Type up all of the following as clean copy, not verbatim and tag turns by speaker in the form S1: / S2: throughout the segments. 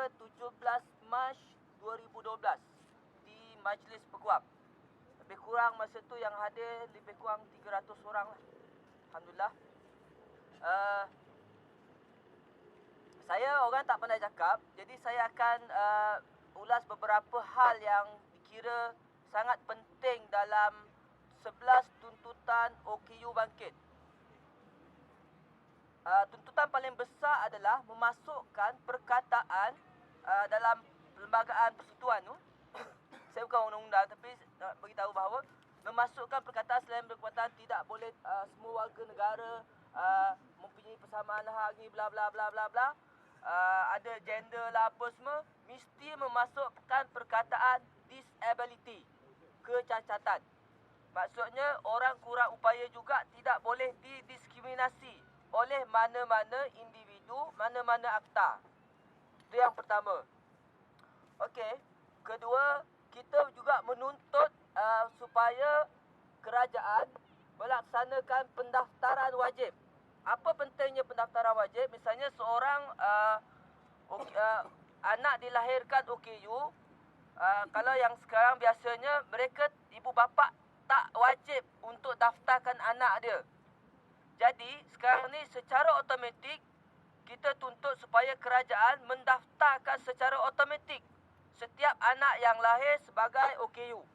S1: pada 17 Mac 2012 di Majlis Peguam. Lebih kurang masa tu yang hadir lebih kurang 300 orang lah. Alhamdulillah. Saya orang tak pandai cakap, jadi saya akan ulas beberapa hal yang dikira sangat penting dalam 11 tuntutan OKU bangkit. Tuntutan paling besar adalah memasukkan perkataan dalam perlembagaan persekutuan tu. Saya bukan undang-undang, tapi nak beritahu bahawa memasukkan perkataan selain berkekuatan tidak boleh semua warga negara mempunyai persamaan hak ni bla bla bla bla bla. Ada gender lah apa semua, mesti memasukkan perkataan disability, kecacatan. Maksudnya orang kurang upaya juga tidak boleh didiskriminasi oleh mana-mana individu, mana-mana akta. Itu yang pertama. Okey. Kedua, kita juga menuntut supaya kerajaan melaksanakan pendaftaran wajib. Apa pentingnya pendaftaran wajib? Misalnya seorang anak dilahirkan OKU, kalau yang sekarang biasanya mereka ibu bapa tak wajib untuk daftarkan anak dia. Jadi sekarang ni secara automatik kita tuntut supaya kerajaan mendaftarkan secara automatik setiap anak yang lahir sebagai OKU.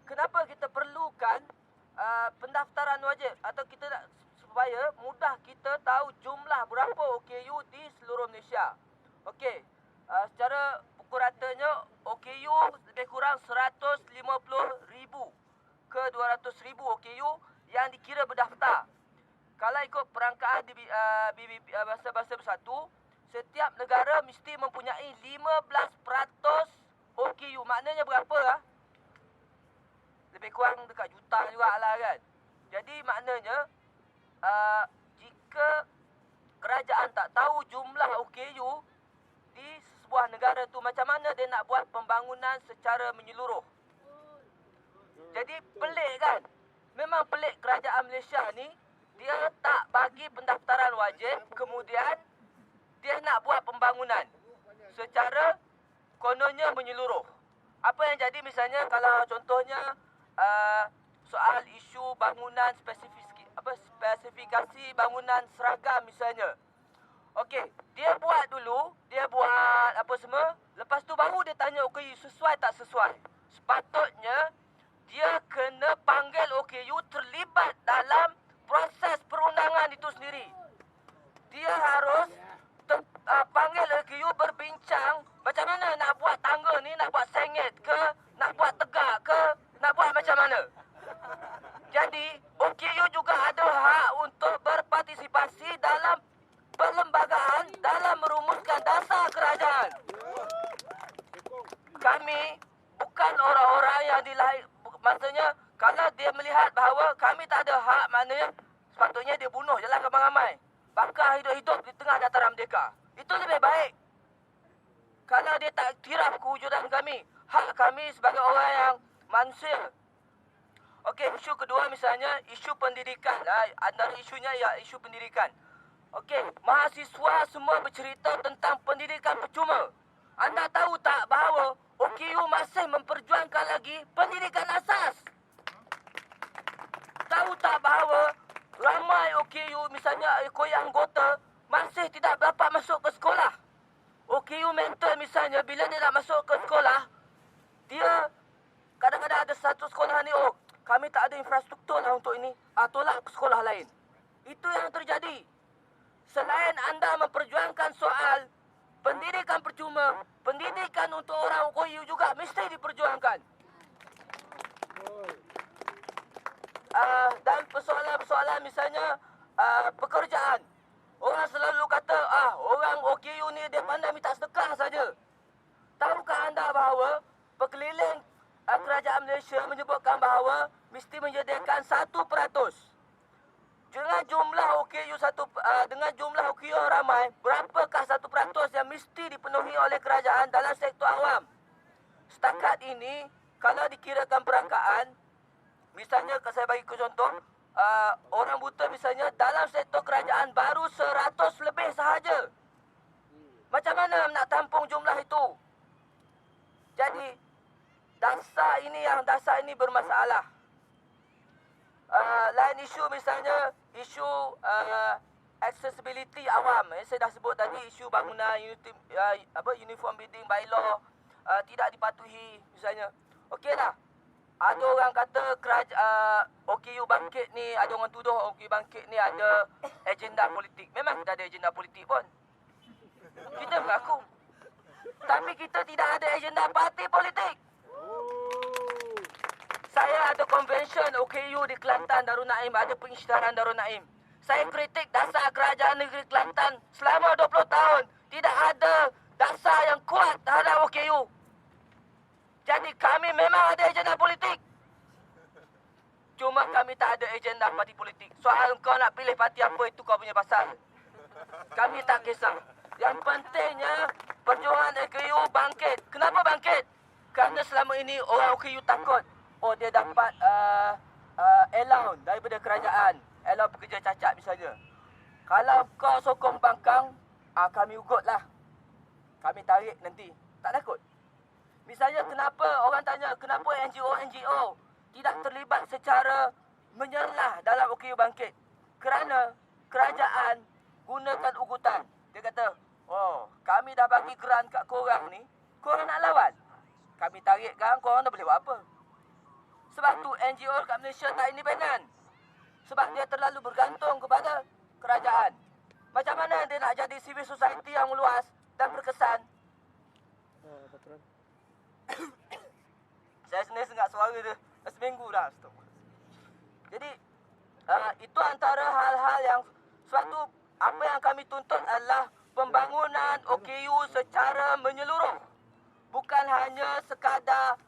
S1: Kenapa kita perlukan pendaftaran wajib, atau kita nak supaya mudah kita tahu jumlah berapa OKU di seluruh Malaysia. Okey, secara pukul ratanya OKU lebih kurang 150,000 ke 200,000 OKU yang dikira berdaftar. Kalau ikut perangkaan di Bahasa Bersatu, setiap negara mesti mempunyai 15% OKU. Maknanya berapa lah? Lebih kurang dekat juta jugalah kan. Jadi maknanya jika kerajaan tak tahu jumlah OKU di sebuah negara tu, macam mana dia nak buat pembangunan secara menyeluruh? Jadi pelik kan? Memang pelik kerajaan Malaysia ni, dia tak bagi pendaftaran wajib, kemudian dia nak buat pembangunan secara kononnya menyeluruh. Apa yang jadi misalnya kalau contohnya soal isu bangunan spesifikasi bangunan seragam misalnya. Okey, dia buat dulu, dia buat apa semua, lepas tu baru dia tanya OKU sesuai tak sesuai. Sepatutnya dia kena panggil OKU terlibat dalam proses perundangan itu sendiri. Dia harus panggil OKU berbincang macam mana nak buat tangga ni, nak buat sengit ke, nak buat tegak ke, nak buat macam mana. Jadi OKU juga ada hak untuk berpartisipasi dalam perlembagaan dalam merumuskan dasar kerajaan. Kami bukan orang-orang yang maksudnya kalau dia melihat bahawa kami tak ada hak, maknanya sepatutnya dia bunuh je lah ramai-ramai. Bakar hidup-hidup di tengah dataran merdeka. Itu lebih baik. Kalau dia tak iktiraf kewujudan kami, hak kami sebagai orang yang manusia. Okey, isu kedua misalnya isu pendidikan. Antara isunya ialah isu pendidikan. Okey, mahasiswa semua bercerita tentang pendidikan percuma. Anda tahu tak bahawa OKU masih memperjuangkan lagi pendidikan asas? Tahu tak bahawa ramai OKU misalnya anggota masih tidak dapat masuk ke sekolah? OKU mental misalnya, bila dia nak masuk ke sekolah, dia kadang-kadang ada satu sekolah ni, kami tak ada infrastruktur lah untuk ini, tolak ke sekolah lain. Itu yang terjadi. Selain anda memperjuangkan soal pendidikan percuma, pendidikan untuk orang OKU juga mesti diperjuangkan. Dan persoalan-persoalan misalnya pekerjaan. Orang selalu kata, orang OKU ni dia pandai minta sedekah saja. Tahukah anda bahawa pekeliling kerajaan Malaysia menyebutkan bahawa mesti menyediakan 1%. Dengan jumlah OKU dengan jumlah OKU yang ramai, berapakah 1% yang mesti dipenuhi oleh kerajaan dalam sektor awam? Setakat ini, kalau dikirakan perangkaan, misalnya saya bagi contoh, orang buta misalnya dalam sektor kerajaan baru 100 lebih sahaja. Macam mana nak tampung jumlah rasa ini bermasalah. Lain isu misalnya isu accessibility awam. Saya dah sebut tadi isu bangunan uniform building bylaw tidak dipatuhi misalnya. Okeylah. Ada orang kata OKU bangkit ni, ada orang tuduh OKU bangkit ni ada agenda politik. Memang kita ada agenda politik pun. Kita mengaku. Tapi kita tidak ada agenda parti politik. Saya ada convention OKU di Kelantan Darul Naim, ada pengisytiharan Darul Naim. Saya kritik dasar kerajaan negeri Kelantan selama 20 tahun. Tidak ada dasar yang kuat terhadap OKU. Jadi kami memang ada agenda politik. Cuma kami tak ada agenda parti politik. Soal kau nak pilih parti apa itu kau punya pasal. Kami tak kisah. Yang pentingnya perjuangan OKU bangkit. Kenapa bangkit? Kerana selama ini orang OKU takut. Oh dia dapat allowance daripada kerajaan. Allowance pekerja cacat misalnya. Kalau kau sokong bangkang, kami ugutlah. Kami tarik nanti. Tak takut. Misalnya kenapa orang tanya kenapa NGO tidak terlibat secara menyelah dalam OKU bangkit? Kerana kerajaan gunakan ugutan. Dia kata, oh kami dah bagi geran kat korang ni, korang nak lawan. Kami tarikkan, korang dah boleh buat apa? Sebab tu NGO kat Malaysia tak independen. Sebab dia terlalu bergantung kepada kerajaan. Macam mana dia nak jadi civil society yang luas dan berkesan? Saya sendiri sengak suara dia. Seminggu dah. Jadi, itu antara hal-hal yang suatu apa yang kami tuntut adalah pembangunan OKU secara menyeluruh. Bukan hanya sekadar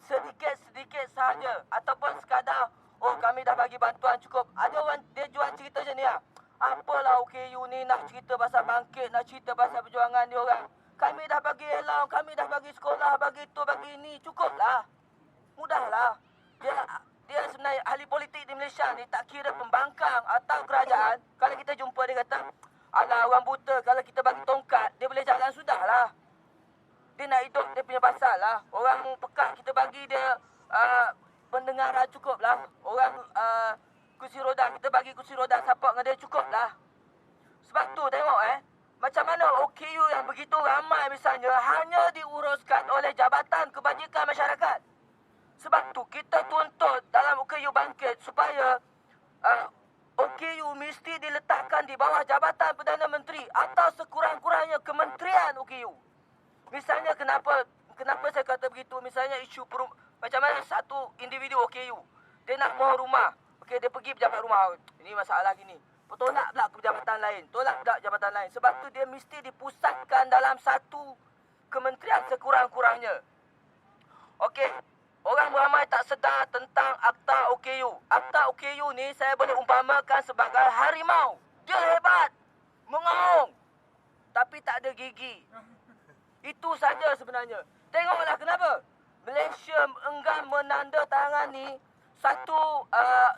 S1: sedikit-sedikit sahaja. Ataupun sekadar, oh kami dah bagi bantuan cukup. Ada orang dia jual cerita macam ni lah. Apalah OKU ni nak cerita pasal bangkit, nak cerita pasal perjuangan dia orang. Kami dah bagi allowance, kami dah bagi sekolah, bagi tu, bagi ini. Cukuplah. Mudahlah. Dia sebenarnya ahli politik di Malaysia ni tak kira pembangkang atau kerajaan. Kalau kita jumpa dia kata, alah orang buta kalau kita bagi tongkat, dia boleh jalan sudahlah. Dia nak hidup dia punya pasal lah. Orang pekak kita bagi dia pendengaran cukuplah. Orang kursi roda, kita bagi kursi roda support dengan dia cukuplah. Sebab tu tengok macam mana OKU yang begitu ramai misalnya hanya diuruskan oleh Jabatan Kebajikan Masyarakat. Sebab tu kita tuntut dalam OKU bangkit supaya OKU mesti diletakkan di bawah Jabatan Perdana Menteri atau sekurang-kurangnya Kementerian OKU. Misalnya kenapa saya kata begitu? Misalnya isu macam mana satu individu OKU dia nak mohon rumah. Okey, dia pergi pejabat rumah. Ini masalah gini. Tolak pula ke jabatan lain. Tolak pula jabatan lain. Sebab tu dia mesti dipusatkan dalam satu kementerian sekurang-kurangnya. Okey. Orang ramai tak sedar tentang Akta OKU. Akta OKU ni saya boleh umpamakan sebagai harimau. Dia hebat. Mengaung. Tapi tak ada gigi. Itu saja sebenarnya. Tengoklah kenapa. Malaysia enggan menandatangani satu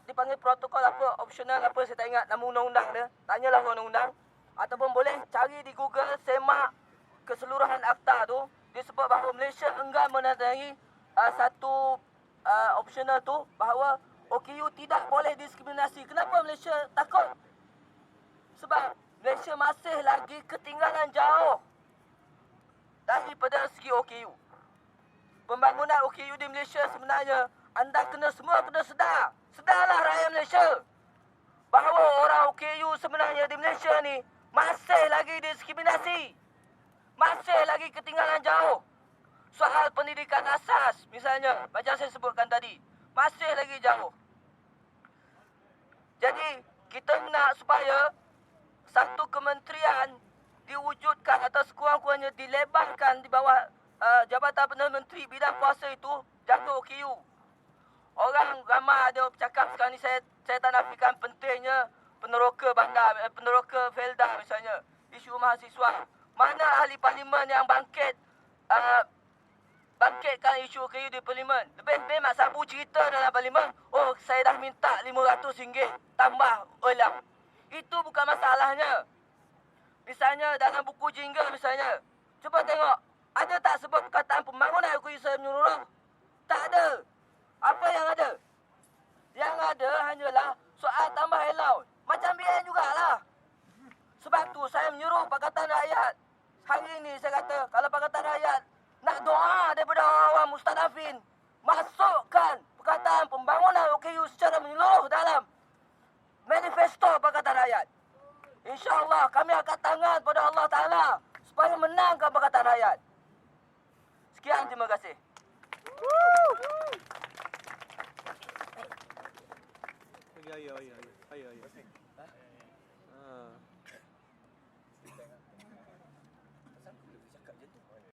S1: dipanggil protokol apa, opsional apa, saya tak ingat nama undang-undang dia. Tanyalah undang-undang. Ataupun boleh cari di Google, semak keseluruhan akta tu. Dia sebut bahawa Malaysia enggan menandatangani satu opsional tu bahawa OKU tidak boleh diskriminasi. Kenapa Malaysia takut? Sebab Malaysia masih lagi ketinggalan jauh daripada segi OKU. Pembangunan OKU di Malaysia sebenarnya anda semua kena sedar. Sedarlah rakyat Malaysia. Bahawa orang OKU sebenarnya di Malaysia ni masih lagi diskriminasi. Masih lagi ketinggalan jauh. Soal pendidikan asas misalnya, macam saya sebutkan tadi, masih lagi jauh. Jadi, kita nak supaya satu kementerian diwujudkan atau sekurang-kurangnya dilebarkan di bawah Jabatan Perdana Menteri bidang kuasa itu, jaga OKU. Orang ramai ada cakap sekarang ni, saya tak nafikan pentingnya peneroka bandar, peneroka Felda misalnya, isu mahasiswa. Mana ahli parlimen yang bangkitkan isu OKU di parlimen? Lebih-lebih Mak Sabu cerita dalam parlimen, oh saya dah minta RM500 tambah ulang. Itu bukan masalahnya. Misalnya dalam buku jingle misalnya, cuba tengok, ada tak sebut perkataan pembangunan OKU secara menyeluruh? Tak ada. Apa yang ada? Yang ada hanyalah soal tambah allowance. Macam BN jugalah. Sebab tu saya menyuruh Pakatan Rakyat. Hari ini saya kata, kalau Pakatan Rakyat nak doa daripada awam Ustaz Afin, masukkan perkataan pembangunan OKU secara menyeluruh dalam manifesto Pakatan Rakyat. InsyaAllah kami angkat tangan pada Allah Ta'ala supaya menangkan Pakatan Rakyat. Sekian, terima kasih.